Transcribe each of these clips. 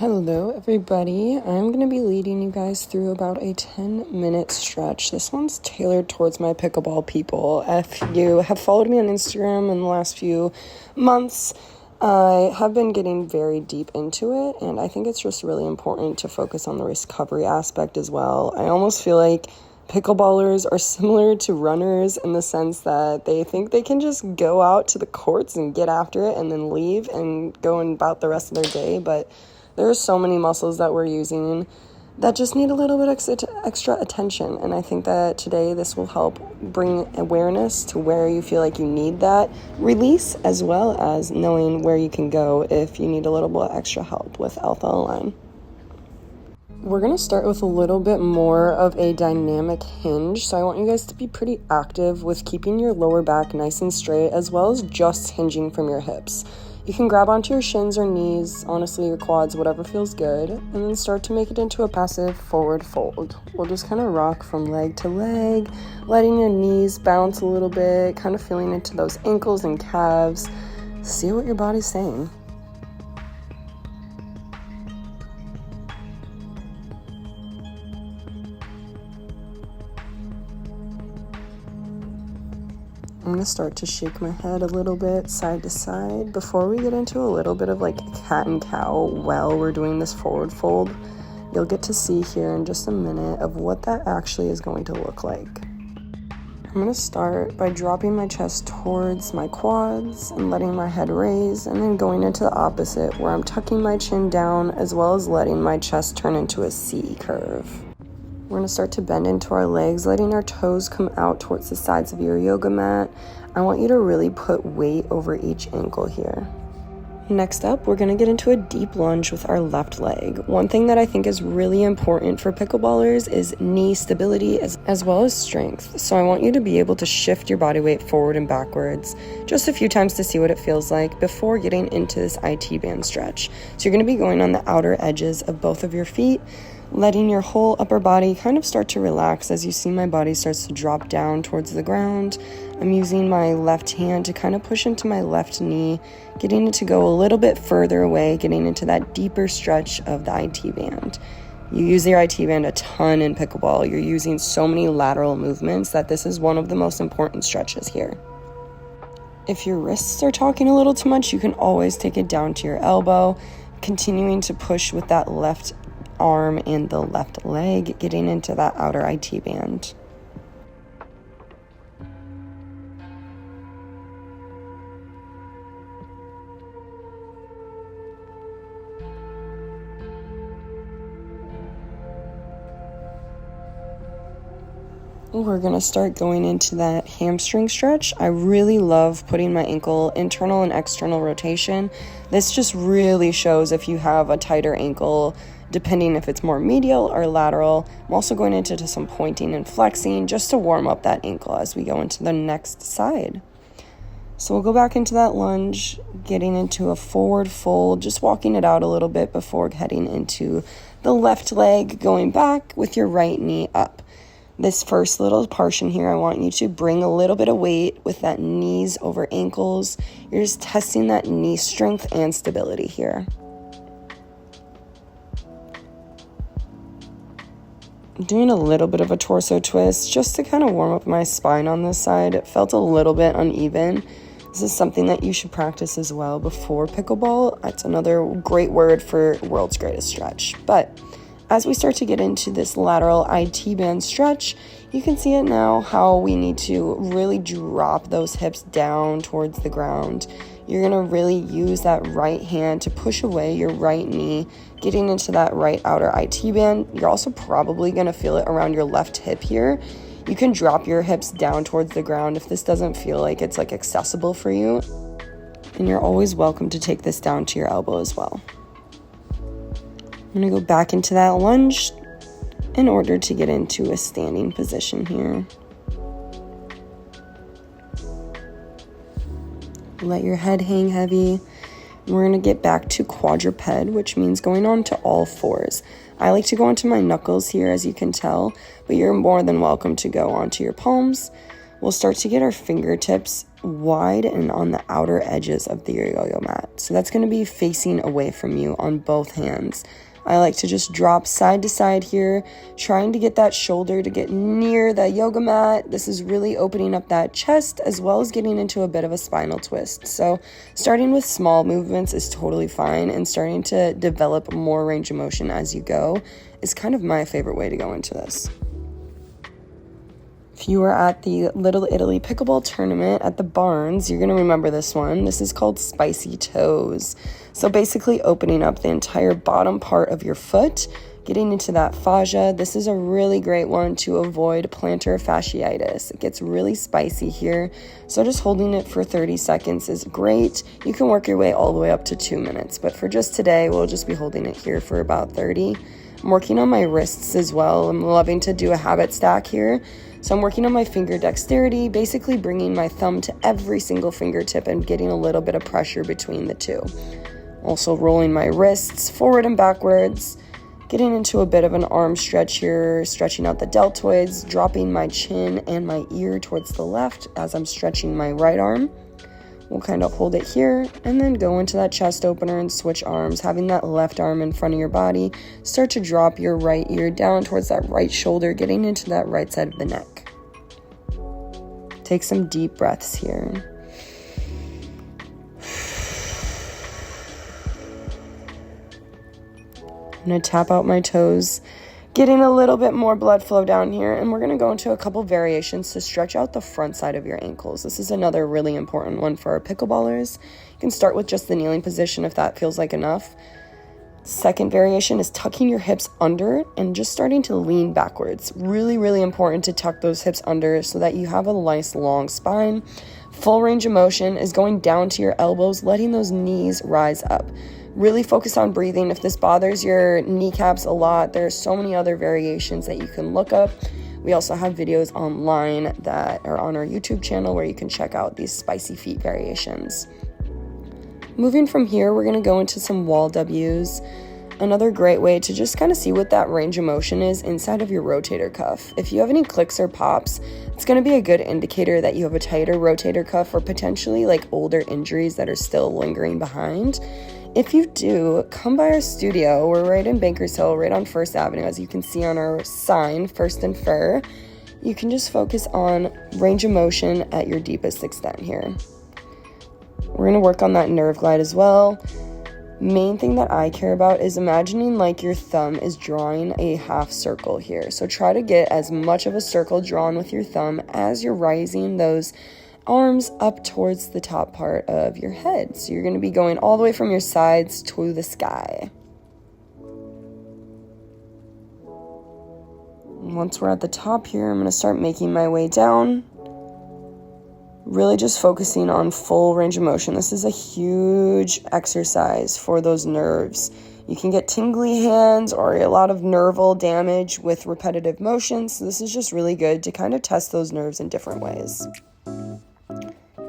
Hello everybody, I'm going to be leading you guys through about a 10-minute stretch. This one's tailored towards my pickleball people. If you have followed me on Instagram in the last few months, I have been getting very deep into it, and I think it's just really important to focus on the recovery aspect as well. I almost feel like pickleballers are similar to runners in the sense that they think they can just go out to the courts and get after it and then leave and go about the rest of their day, but there are so many muscles that we're using that just need a little bit extra attention. And I think that today this will help bring awareness to where you feel like you need that release, as well as knowing where you can go if you need a little bit extra help with Alpha Align. We're going to start with a little bit more of a dynamic hinge. So I want you guys to be pretty active with keeping your lower back nice and straight, as well as just hinging from your hips. You can grab onto your shins or knees, honestly your quads, whatever feels good, and then start to make it into a passive forward fold. We'll just kind of rock from leg to leg, letting your knees bounce a little bit, kind of feeling into those ankles and calves. See what your body's saying. I'm going to start to shake my head a little bit side to side before we get into a little bit of like cat and cow while we're doing this forward fold. You'll get to see here in just a minute of what that actually is going to look like. I'm going to start by dropping my chest towards my quads and letting my head raise, and then going into the opposite where I'm tucking my chin down as well as letting my chest turn into a C curve. We're going to start to bend into our legs, letting our toes come out towards the sides of your yoga mat. I want you to really put weight over each ankle here. Next up, we're going to get into a deep lunge with our left leg. One thing that I think is really important for pickleballers is knee stability as well as strength. So I want you to be able to shift your body weight forward and backwards just a few times to see what it feels like before getting into this IT band stretch. So you're going to be going on the outer edges of both of your feet, letting your whole upper body kind of start to relax as you see my body starts to drop down towards the ground. I'm using my left hand to kind of push into my left knee, getting it to go a little bit further away, getting into that deeper stretch of the IT band. You use your IT band a ton in pickleball. You're using so many lateral movements that this is one of the most important stretches here. If your wrists are talking a little too much, you can always take it down to your elbow, continuing to push with that left arm and the left leg, getting into that outer IT band. We're going to start going into that hamstring stretch. I really love putting my ankle internal and external rotation. This just really shows if you have a tighter ankle, depending if it's more medial or lateral. I'm also going into some pointing and flexing just to warm up that ankle as we go into the next side. So we'll go back into that lunge, getting into a forward fold, just walking it out a little bit before heading into the left leg, going back with your right knee up. This first little portion here, I want you to bring a little bit of weight with that knees over ankles. You're just testing that knee strength and stability here. Doing a little bit of a torso twist just to kind of warm up my spine on this side. It felt a little bit uneven. This is something that you should practice as well before pickleball. It's another great word for world's greatest stretch. But as we start to get into this lateral IT band stretch, you can see it now how we need to really drop those hips down towards the ground. You're going to really use that right hand to push away your right knee, getting into that right outer IT band. You're also probably going to feel it around your left hip here. You can drop your hips down towards the ground if this doesn't feel like it's like accessible for you. And you're always welcome to take this down to your elbow as well. I'm going to go back into that lunge in order to get into a standing position here. Let your head hang heavy. We're going to get back to quadruped, which means going on to all fours. I like to go onto my knuckles here, as you can tell, but you're more than welcome to go onto your palms. We'll start to get our fingertips wide and on the outer edges of the yo-yo mat. So that's going to be facing away from you on both hands. I like to just drop side to side here, trying to get that shoulder to get near the yoga mat. This is really opening up that chest as well as getting into a bit of a spinal twist. So starting with small movements is totally fine, and starting to develop more range of motion as you go is kind of my favorite way to go into this. If you were at the Little Italy Pickleball Tournament at the Barns, you're going to remember this one. This is called Spicy Toes. So basically opening up the entire bottom part of your foot, getting into that fascia. This is a really great one to avoid plantar fasciitis. It gets really spicy here. So just holding it for 30 seconds is great. You can work your way all the way up to 2 minutes. But for just today, we'll just be holding it here for about 30. I'm working on my wrists as well. I'm loving to do a habit stack here. So I'm working on my finger dexterity, basically bringing my thumb to every single fingertip and getting a little bit of pressure between the two. Also rolling my wrists forward and backwards, getting into a bit of an arm stretch here, stretching out the deltoids, dropping my chin and my ear towards the left as I'm stretching my right arm. We'll kind of hold it here and then go into that chest opener and switch arms, having that left arm in front of your body. Start to drop your right ear down towards that right shoulder, getting into that right side of the neck. Take some deep breaths here. I'm going to tap out my toes, getting a little bit more blood flow down here, and we're going to go into a couple variations to stretch out the front side of your ankles. This is another really important one for our pickleballers. You can start with just the kneeling position if that feels like enough. Second variation is tucking your hips under and just starting to lean backwards. Really, really important to tuck those hips under so that you have a nice long spine. Full range of motion is going down to your elbows, letting those knees rise up. Really focus on breathing. If this bothers your kneecaps a lot, there are so many other variations that you can look up. We also have videos online that are on our YouTube channel where you can check out these spicy feet variations. Moving from here, we're going to go into some wall W's. Another great way to just kind of see what that range of motion is inside of your rotator cuff. If you have any clicks or pops, it's going to be a good indicator that you have a tighter rotator cuff or potentially like older injuries that are still lingering behind. If you do, come by our studio. We're right in Bankers Hill, right on First Avenue, as you can see on our sign, First and Fur. You can just focus on range of motion at your deepest extent here. We're going to work on that nerve glide as well. Main thing that I care about is imagining like your thumb is drawing a half circle here. So try to get as much of a circle drawn with your thumb as you're rising those arms up towards the top part of your head. So you're going to be going all the way from your sides to the sky. Once we're at the top here, I'm going to start making my way down. Really just focusing on full range of motion. This is a huge exercise for those nerves. You can get tingly hands or a lot of nerval damage with repetitive motion. So this is just really good to kind of test those nerves in different ways.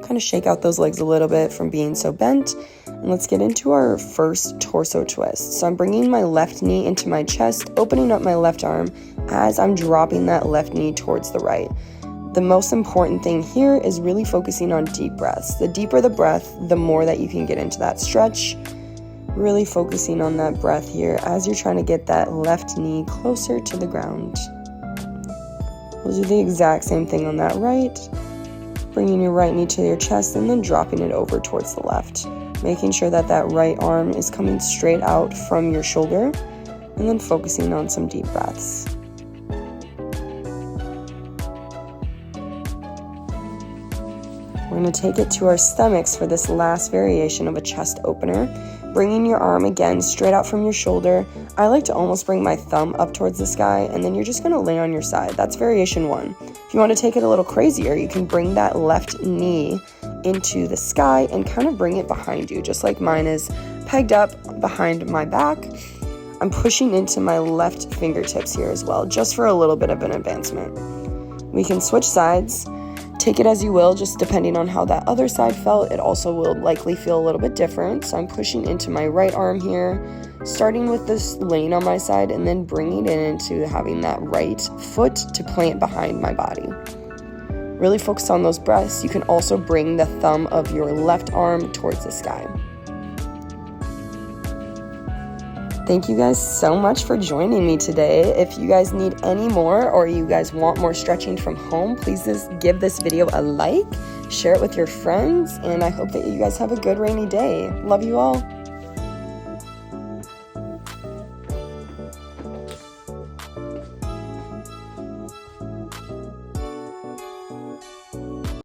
Kind of shake out those legs a little bit from being so bent. And let's get into our first torso twist. So I'm bringing my left knee into my chest, opening up my left arm as I'm dropping that left knee towards the right. The most important thing here is really focusing on deep breaths. The deeper the breath, the more that you can get into that stretch. Really focusing on that breath here as you're trying to get that left knee closer to the ground. We'll do the exact same thing on that right. Bringing your right knee to your chest and then dropping it over towards the left. Making sure that that right arm is coming straight out from your shoulder and then focusing on some deep breaths. We're going to take it to our stomachs for this last variation of a chest opener. Bringing your arm again straight out from your shoulder. I like to almost bring my thumb up towards the sky, and then you're just going to lay on your side. That's variation 1. If you want to take it a little crazier, you can bring that left knee into the sky and kind of bring it behind you, just like mine is pegged up behind my back. I'm pushing into my left fingertips here as well, just for a little bit of an advancement. We can switch sides. Take it as you will, just depending on how that other side felt. It also will likely feel a little bit different. So I'm pushing into my right arm here, starting with this lane on my side and then bringing it into having that right foot to plant behind my body. Really focus on those breaths. You can also bring the thumb of your left arm towards the sky. Thank you guys so much for joining me today. If you guys need any more or you guys want more stretching from home, please just give this video a like, share it with your friends, and I hope that you guys have a good rainy day. Love you all.